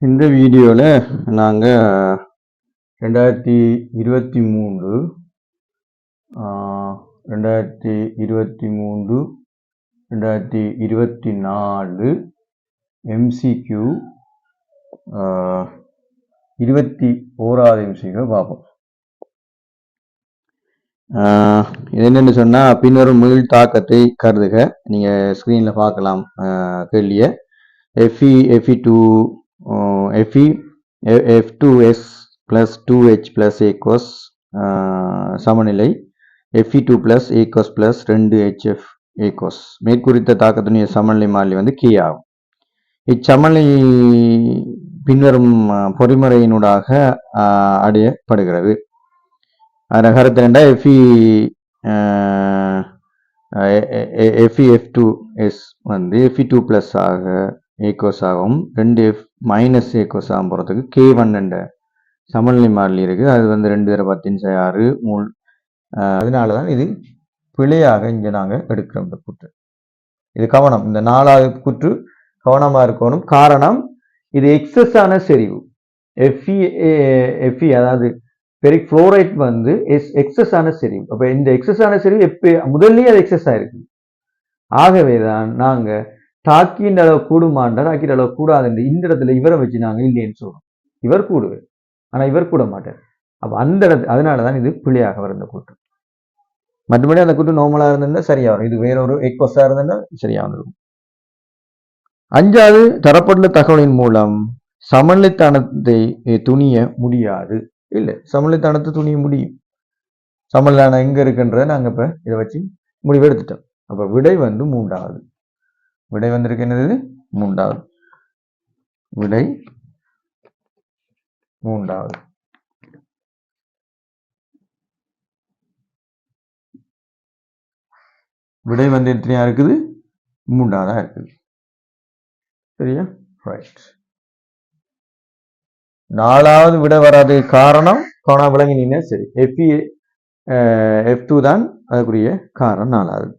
இந்த வீடியோவில் நாங்கள் 2023 2024 MCQ 21வது MCQ பார்ப்போம். இது என்னென்னு சொன்னால், பின்வரும் மீள் தாக்கத்தை கருதுக. நீங்கள் ஸ்க்ரீனில் பார்க்கலாம் கேள்வியை. Fe2 F2S plus 2H plus A cos சமநிலை Fe2 plus A cos plus 2HF A cos மேற்குறித்த தாக்கத்தினுடைய சமநிலை மாறிலி வந்து K ஆகும். இச்சமநிலை பின்வரும் பொறிமுறையினூடாக அடையப்படுகிறது. அதன் கருத்து ரெண்டா F2S வந்து Fe2 plus ஆக ஏகோஸ் ஆகும், 2F மைனஸ் ஏகோஸ் ஆகும் போகிறதுக்கு K1 என்ற சமநிலை மாறிலி இருக்குது. அது வந்து 2 மூல். அதனால தான் இது பிழையாக இங்கே நாங்கள் எடுக்கிறோம். இந்த கூற்று இது கவனம். இந்த 4வது கூற்று கவனமாக இருக்கணும். காரணம், இது எக்ஸஸான செறிவு. Fe அதாவது பெரிக் ஃப்ளோரைட் வந்து எக்ஸஸான செறிவு. அப்போ இந்த எக்ஸஸான செறிவு முதல்லயே அது எக்ஸஸ் ஆயிருக்கு. ஆகவே தான் நாங்கள் தாக்கின்ற அளவு கூடுமாண்டா தாக்கிற அளவு கூடாது. இந்த இடத்துல இவரை வச்சு நாங்கள் இல்லைன்னு சொல்றோம். இவர் கூடுவார், ஆனால் இவர் கூட மாட்டார். அப்போ அந்த இடத்துல அதனாலதான் இது பிழையாக வரும் இந்த கூற்று. மற்றபடி அந்த கூற்று நார்மலா இருந்திருந்தா சரியா வரும். இது வேற ஒரு எக்வஸா இருந்திருந்தா சரியா வந்துடும். 5வது, தரப்பட்டுள்ள தகவலின் மூலம் சமநிலைத்தானத்தை துணிய முடியாது. இல்லை, சமநிலைத்தானத்தை துணிய முடியும். சமநிலைத்தானம் எங்க இருக்குன்றதை நாங்கள் இப்ப இதை வச்சு முடிவு எடுத்துட்டோம். அப்ப விடை வந்து 3வது. விடை வந்திருக்கு என்னது? 3வது விடை. 3வது விடை வந்து எத்தனையா இருக்குது? 3வதா இருக்குது. சரியா? ரைட். 4வது விடை வராது காரணம் காணா விளங்கினீங்க. சரி, Fe F2 தான் அதுக்குரிய காரணம். 4வது